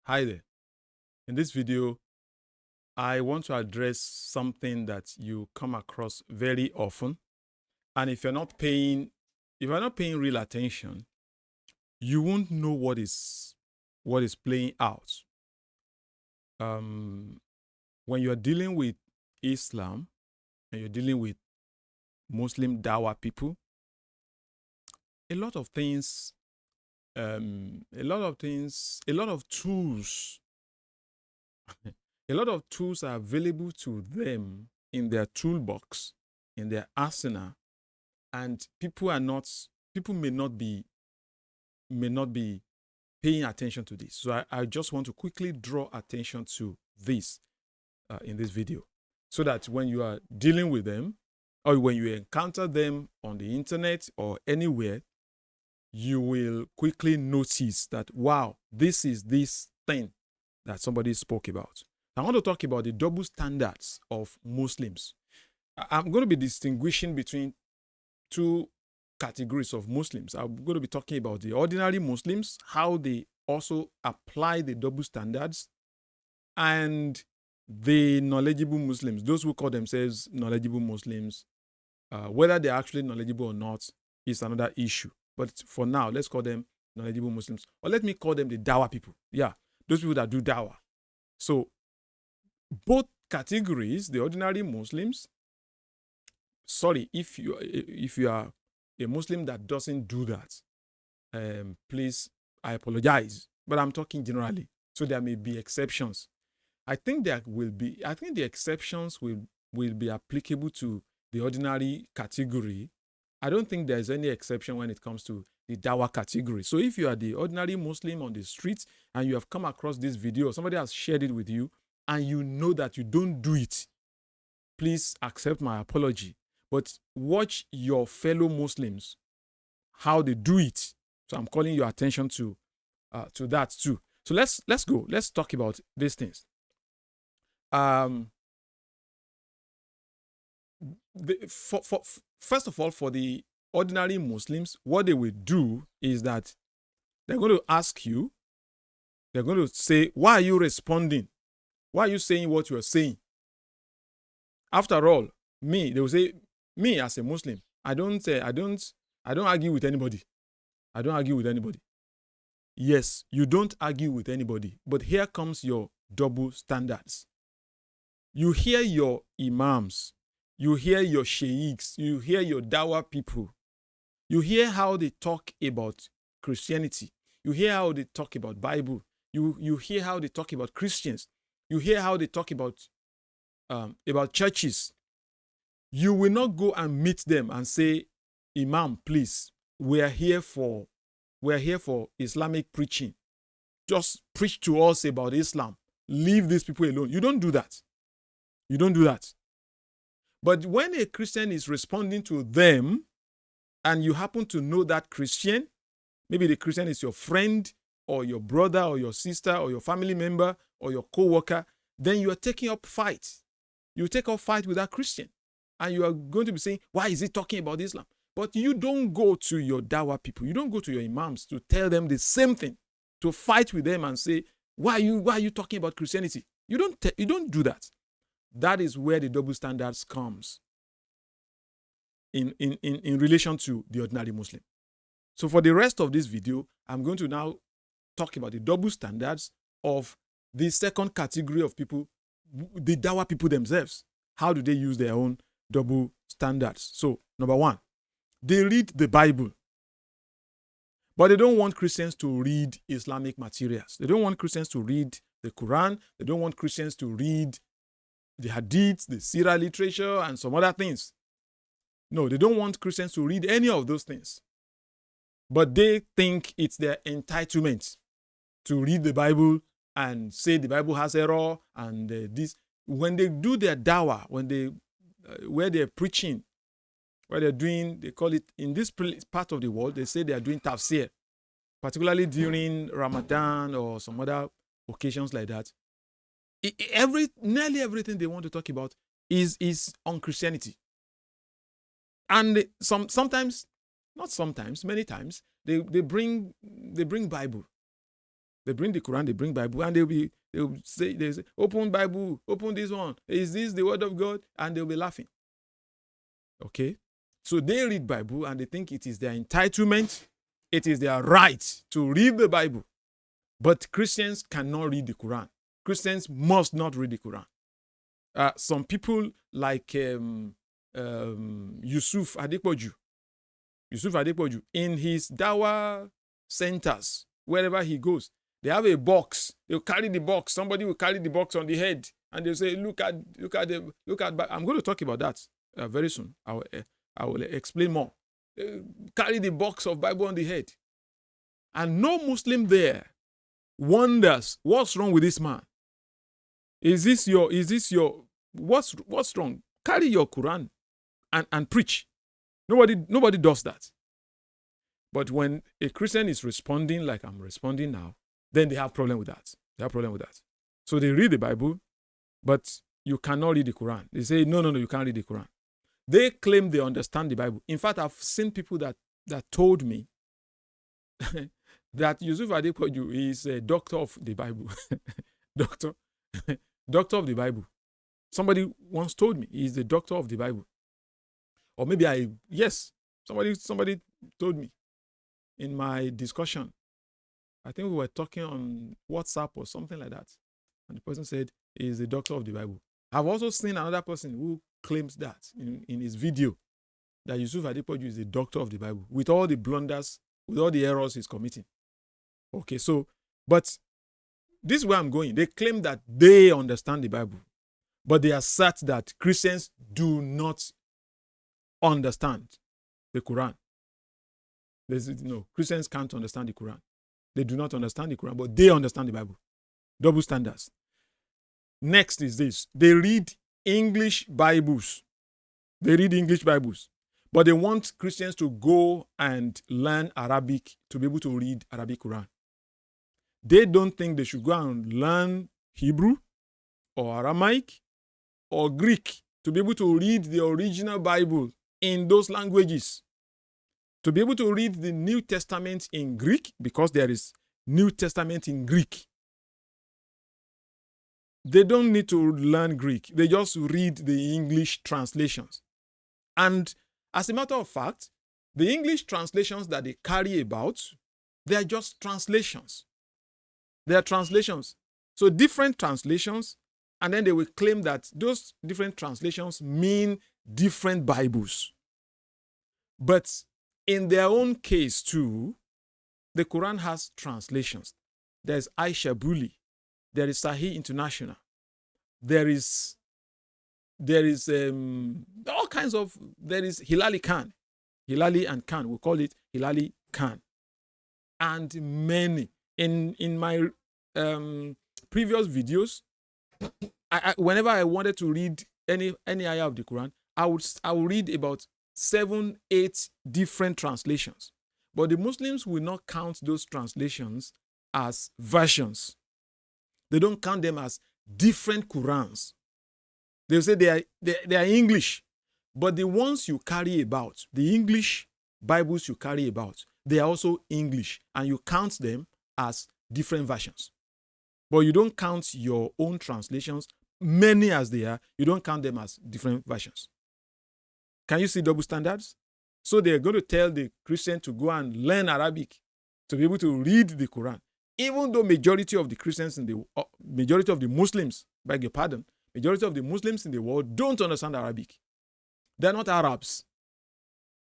Hi there. In this video, I want to address something that you come across very often. And if you're not paying real attention, you won't know what is playing out. Um, when you're dealing with Islam and you're dealing with Muslim Dawa people, a lot of things, a lot of tools, a lot of tools are available to them in their toolbox, in their arsenal, and people may not be paying attention to this. So I just want to quickly draw attention to this in this video, so that when you are dealing with them or when you encounter them on the internet or anywhere, you will quickly notice that, wow, this is this thing that somebody spoke about. I want to talk about the double standards of Muslims. I'm going to be distinguishing between two categories of Muslims. I'm going to be talking about the ordinary Muslims, how they also apply the double standards, and the knowledgeable Muslims, those who call themselves knowledgeable Muslims. Whether they're actually knowledgeable or not is another issue. But for now, let's call them knowledgeable Muslims. Or let me call them the Dawa people. Yeah, those people that do Dawa. So both categories, the ordinary Muslims, sorry, if you are a Muslim that doesn't do that, please, I apologize. But I'm talking generally. So there may be exceptions. I think the exceptions will be applicable to the ordinary category. I don't think there's any exception when it comes to the Dawa category. So if you are the ordinary Muslim on the streets and you have come across this video, or somebody has shared it with you, and you know that you don't do it, please accept my apology. But watch your fellow Muslims, how they do it. So I'm calling your attention to that too. So let's go. Let's talk about these things. Um, First of all, for the ordinary Muslims, what they will do is that they're going to ask you, they're going to say, why are you responding? Why are you saying what you're saying? After all, they will say, me as a Muslim, I don't argue with anybody. I don't argue with anybody. Yes, you don't argue with anybody, but here comes your double standards. You hear your imams, you hear your sheikhs, you hear your Dawa people, you hear how they talk about Christianity, you hear how they talk about Bible, you hear how they talk about Christians, you hear how they talk about churches. You will not go and meet them and say, Imam, please, we are here for Islamic preaching. Just preach to us about Islam. Leave these people alone. You don't do that. You don't do that. But when a Christian is responding to them, and you happen to know that Christian, maybe the Christian is your friend or your brother or your sister or your family member or your co-worker, then you are taking up fight. You take up fight with that Christian, and you are going to be saying, why is he talking about Islam? But you don't go to your Dawa people, you don't go to your imams to tell them the same thing, to fight with them and say, why are you talking about Christianity? You don't do that. That is where the double standards comes in relation to the ordinary Muslim. So for the rest of this video, I'm going to now talk about the double standards of the second category of people, the Dawa people themselves. How do they use their own double standards? So number one, they read the Bible, but they don't want Christians to read Islamic materials. They don't want Christians to read the Quran. They don't want Christians to read the Hadith, the Sirah literature, and some other things. No, they don't want Christians to read any of those things. But they think it's their entitlement to read the Bible and say the Bible has error and this. When they do their dawah, where they're preaching, where they're doing, they call it, in this part of the world, they say they are doing tafsir, particularly during Ramadan or some other occasions like that. Nearly everything they want to talk about is on Christianity. And sometimes, not sometimes, many times, they bring Bible. They bring the Quran, they bring Bible, and they'll say, open Bible, open this one. Is this the word of God? And they'll be laughing. Okay? So they read Bible and they think it is their entitlement, it is their right to read the Bible. But Christians cannot read the Quran. Christians must not read the Quran. Some people like Yusuf Adepoju, in his Dawah centers, wherever he goes, they have a box. They'll carry the box. Somebody will carry the box on the head, and they'll say, "Look at." I'm going to talk about that very soon. I will explain more. Carry the box of Bible on the head, and no Muslim there wonders what's wrong with this man. Is this your? What's wrong? Carry your Quran and preach. Nobody does that. But when a Christian is responding like I'm responding now, then they have problem with that. So they read the Bible, but you cannot read the Quran. They say, no, you can't read the Quran. They claim they understand the Bible. In fact, I've seen people that told me that Yusuf Adepoju is a doctor of the Bible. Doctor of the Bible. Somebody once told me he's the doctor of the Bible. Or maybe somebody told me in my discussion. I think we were talking on WhatsApp or something like that. And the person said he's the doctor of the Bible. I've also seen another person who claims that in his video, that Yusuf Adepoju is the doctor of the Bible with all the blunders, with all the errors he's committing. Okay, so, but this is where I'm going. They claim that they understand the Bible, but they assert that Christians do not understand the Quran. Christians can't understand the Quran. They do not understand the Quran, but they understand the Bible. Double standards. Next is this. They read English Bibles. But they want Christians to go and learn Arabic to be able to read Arabic Quran. They don't think they should go and learn Hebrew or Aramaic or Greek to be able to read the original Bible in those languages. To be able to read the New Testament in Greek, because there is New Testament in Greek. They don't need to learn Greek. They just read the English translations. And as a matter of fact, the English translations that they carry about, they are just translations. They are translations. So different translations, and then they will claim that those different translations mean different Bibles. But in their own case too, the Quran has translations. There's Aisha Buli. There is Sahih International. There is all kinds of, there is Hilali Khan. Hilali and Khan, we call it Hilali Khan. And many. In my previous videos, whenever I wanted to read any ayah of the Quran, I would read about 7-8 different translations. But the Muslims will not count those translations as versions. They don't count them as different Qurans. They'll say they are English. But the ones you carry about, the English Bibles you carry about, they are also English. And you count them as different versions. But you don't count your own translations, many as they are, you don't count them as different versions. Can you see double standards? So they're going to tell the Christian to go and learn Arabic to be able to read the Quran. Even though majority of the Christians majority of the Muslims, beg your pardon, majority of the Muslims in the world don't understand Arabic. They're not Arabs.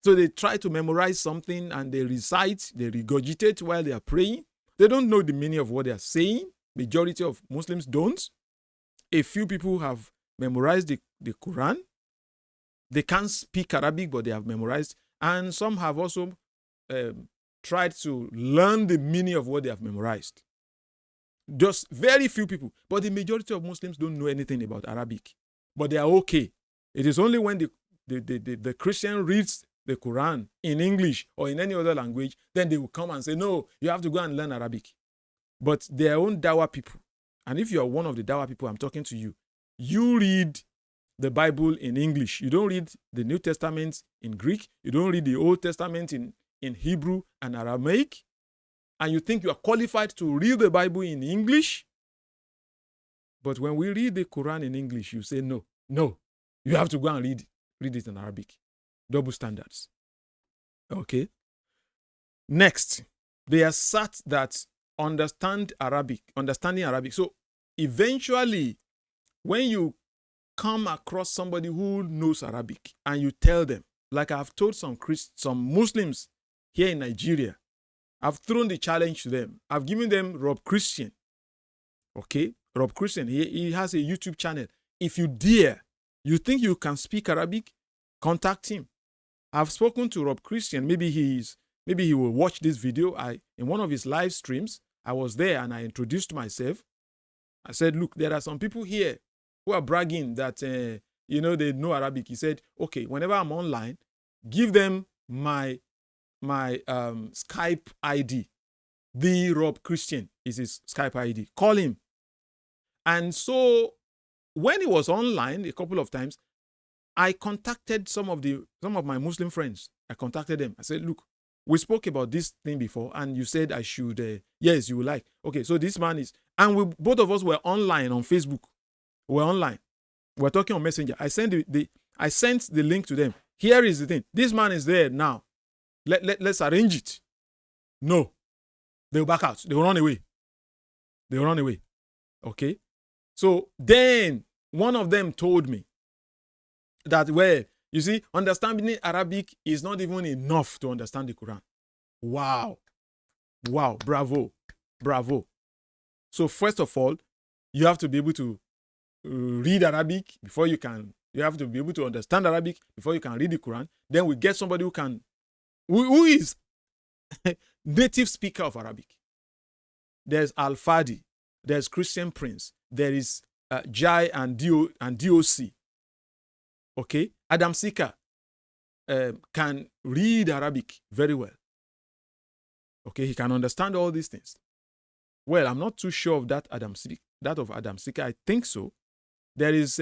So they try to memorize something and they recite, they regurgitate while they are praying. They don't know the meaning of what they are saying. Majority of Muslims don't. A few people have memorized the Quran. They can't speak Arabic, but they have memorized. And some have also tried to learn the meaning of what they have memorized. Just very few people. But the majority of Muslims don't know anything about Arabic. But they are okay. It is only when the Christian reads the Quran in English or in any other language, then they will come and say, no, you have to go and learn Arabic. But their own Dawah people, and if you are one of the Dawah people I'm talking to you, you read the Bible in English. You don't read the New Testament in Greek. You don't read the Old Testament in Hebrew and Aramaic. and you think you are qualified to read the Bible in English. But when we read the Quran in English, you say, no, you have to go and read it in Arabic. Double standards. Okay. Next, they assert that understanding Arabic. So eventually, when you come across somebody who knows Arabic and you tell them, like I've told some Muslims here in Nigeria, I've thrown the challenge to them. I've given them Rob Christian. Okay, Rob Christian, he has a YouTube channel. If you dare, you think you can speak Arabic, contact him. I've spoken to Rob Christian. Maybe he will watch this video. In one of his live streams, I was there and I introduced myself. I said, look, there are some people here who are bragging that they know Arabic. He said, okay, whenever I'm online, give them my Skype ID. The Rob Christian is his Skype ID. Call him. And so when he was online a couple of times, I contacted some of my Muslim friends. I contacted them. I said, look, we spoke about this thing before, and you said I should, yes, you will like. Okay, so this man is, and both of us were online on Facebook. We're online. We're talking on Messenger. I sent the link to them. Here is the thing. This man is there now. Let's arrange it. No. They'll back out. They'll run away. Okay? So then one of them told me that, well, you see, understanding Arabic is not even enough to understand the Quran. Wow. Bravo. So first of all, you have to be able to read Arabic before you have to be able to understand Arabic before you can read the Quran. Then we get somebody who is native speaker of Arabic. There's Al-Fadi, there's Christian Prince, there is Jai and DOC. Okay, Adam Sika can read Arabic very well. Okay, he can understand all these things. Well, I'm not too sure of that of Adam Sika. I think so. There is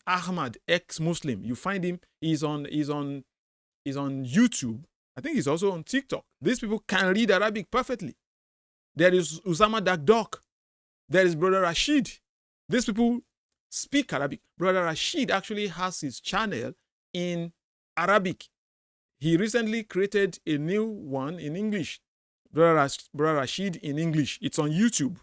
Ahmad, ex-Muslim. You find him. He's on YouTube. I think he's also on TikTok. These people can read Arabic perfectly. There is Usama Dakdok. There is Brother Rashid. These people speak Arabic. Brother Rashid actually has his channel in Arabic. He recently created a new one in English. Brother Rashid in English. It's on YouTube.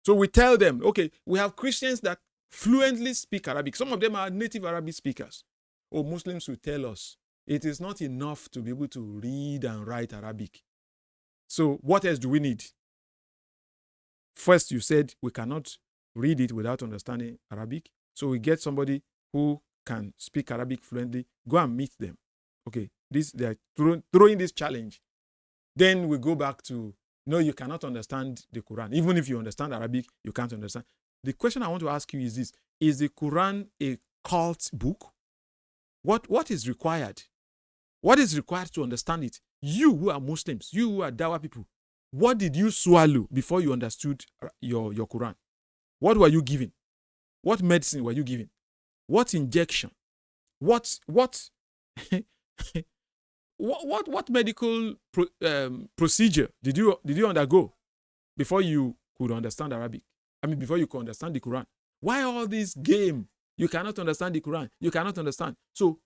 So we tell them, okay, we have Christians that fluently speak Arabic. Some of them are native Arabic speakers. Or Muslims will tell us it is not enough to be able to read and write Arabic. So what else do we need? First, you said we cannot read it without understanding Arabic. So we get somebody who can speak Arabic fluently. Go and meet them. Okay, they are throwing this challenge. Then we go back to, no, you cannot understand the Quran. Even if you understand Arabic, you can't understand. The question I want to ask you is this. Is the Quran a cult book? What is required? What is required to understand it? You who are Muslims, you who are Dawa people, what did you swallow before you understood your Quran? What were you given? What medicine were you given? What injection? What medical procedure did you undergo before you could understand Arabic? I mean, before you could understand the Quran. Why all this game? You cannot understand the Quran. You cannot understand. So,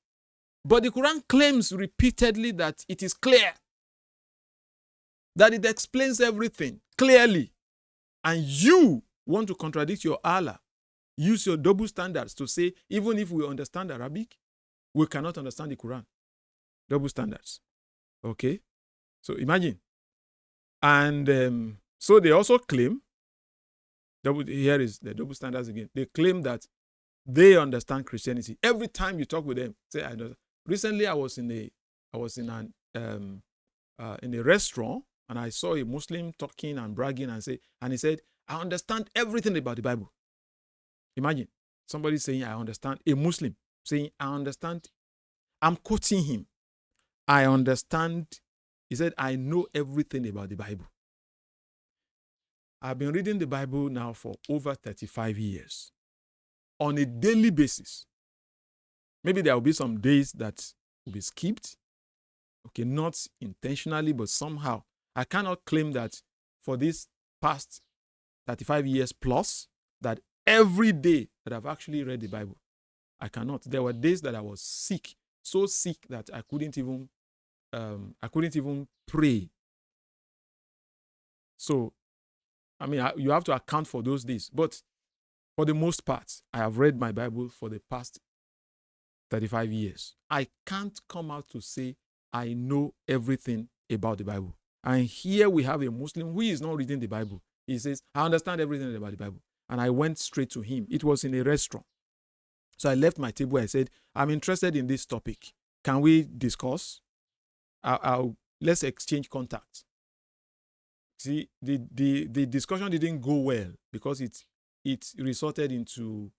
but the Quran claims repeatedly that it is clear, that it explains everything clearly. And you want to contradict your Allah, use your double standards to say, even if we understand Arabic, we cannot understand the Quran. Double standards. Okay? So imagine. And so they also claim, here is the double standards again. They claim that they understand Christianity. Every time you talk with them, say, I know. Recently, I was in a restaurant, and I saw a Muslim talking and bragging and he said, I understand everything about the Bible. Imagine somebody saying, I understand, a Muslim saying, I understand. I'm quoting him. I understand. He said, I know everything about the Bible. I've been reading the Bible now for over 35 years on a daily basis. Maybe there will be some days that will be skipped. Okay, not intentionally, but somehow I cannot claim that for this past 35 years plus that every day that I've actually read the Bible. I cannot. There were days that I was sick, so sick that I couldn't even pray. So, I mean, you have to account for those days. But for the most part, I have read my Bible for the past 35 years. I can't come out to say I know everything about the Bible. And here we have a Muslim who is not reading the Bible. He says, I understand everything about the Bible. And I went straight to him. It was in a restaurant. So I left my table. I said, I'm interested in this topic. Can we discuss? Let's exchange contacts. See, the discussion didn't go well because it resulted into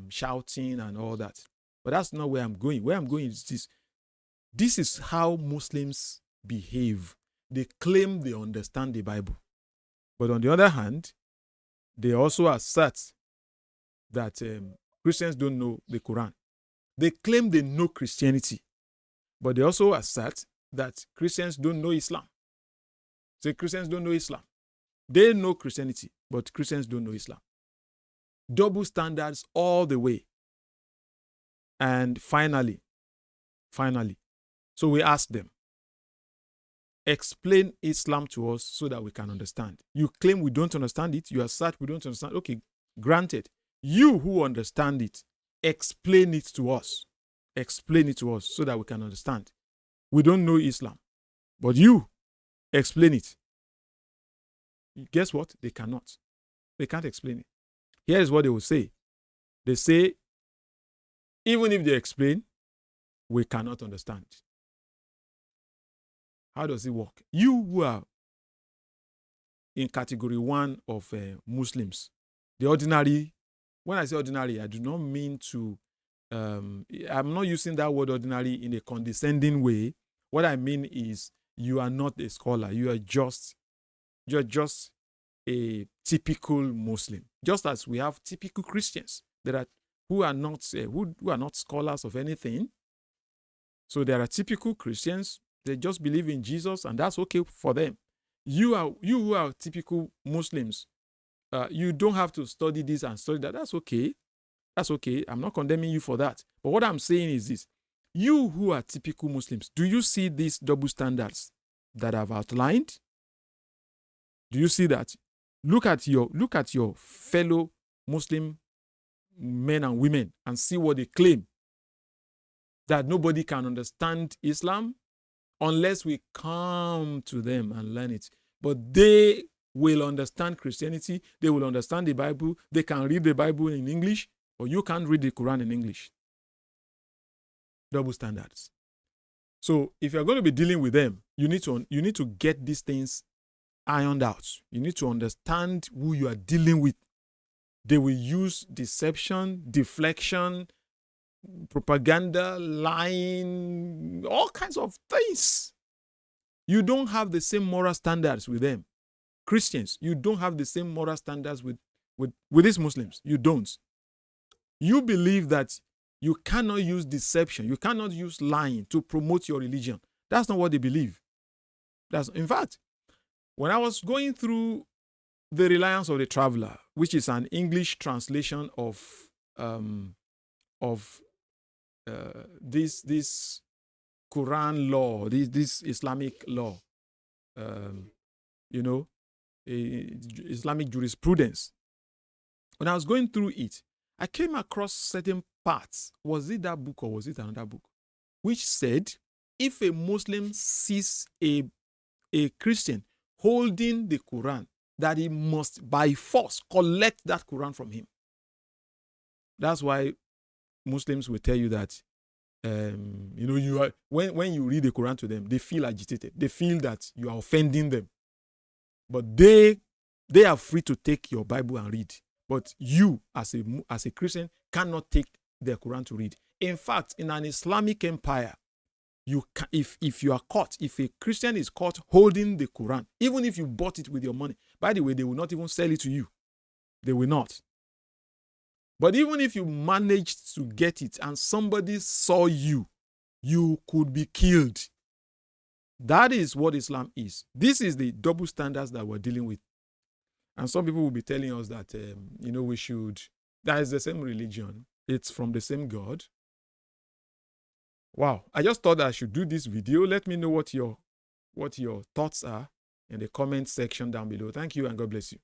shouting and all that. But that's not where I'm going. Where I'm going is this. This is how Muslims behave. They claim they understand the Bible. But on the other hand, they also assert that Christians don't know the Quran. They claim they know Christianity. But they also assert that Christians don't know Islam. Say Christians don't know Islam. They know Christianity, but Christians don't know Islam. Double standards all the way. And finally, so we ask them, explain Islam to us so that we can understand. You claim we don't understand it. You assert we don't understand. Okay, granted. You who understand it, explain it to us. Explain it to us so that we can understand. We don't know Islam, but you explain it. Guess what? They cannot. They can't explain it. Here is what they will say. They say, even if they explain, we cannot understand. How does it work? You who are in category 1 of Muslims, the ordinary, when I say ordinary, I do not mean to, I'm not using that word ordinary in a condescending way. What I mean is you are not a scholar. You're just a typical Muslim. Just as we have typical Christians who are not scholars of anything. So there are typical Christians. They just believe in Jesus, and that's okay for them. You who are typical Muslims, you don't have to study this and study that. That's okay. That's okay. I'm not condemning you for that. But what I'm saying is this. You who are typical Muslims, do you see these double standards that I've outlined? Do you see that? Look at your fellow Muslim men and women and see what they claim. That nobody can understand Islam unless we come to them and learn it. But they will understand Christianity. They will understand the Bible. They can read the Bible in English, but you can't read the Quran in English. Double standards. So if you're going to be dealing with them, you need to get these things ironed out. You need to understand who you are dealing with. They will use deception, deflection, propaganda, lying, all kinds of things. You don't have the same moral standards with them. Christians, you don't have the same moral standards with these Muslims. You don't. You believe that you cannot use deception, you cannot use lying to promote your religion. That's not what they believe. In fact, when I was going through The Reliance of the Traveler, which is an English translation of this Quran law, this Islamic law, Islamic jurisprudence. When I was going through it, I came across certain parts. Was it that book or was it another book? Which said, if a Muslim sees a Christian holding the Quran, that he must by force collect that Quran from him. That's why Muslims will tell you that, you are when you read the Quran to them, they feel agitated. They feel that you are offending them. But they are free to take your Bible and read. But you, as a Christian, cannot take the Quran to read. In fact, in an Islamic empire, if you are caught, if a Christian is caught holding the Quran, even if you bought it with your money, by the way, they will not even sell it to you. They will not. But even if you managed to get it and somebody saw you, you could be killed. That is what Islam is. This is the double standards that we're dealing with. And some people will be telling us that, we should, that is the same religion. It's from the same God. Wow. I just thought I should do this video. Let me know what your thoughts are in the comment section down below. Thank you and God bless you.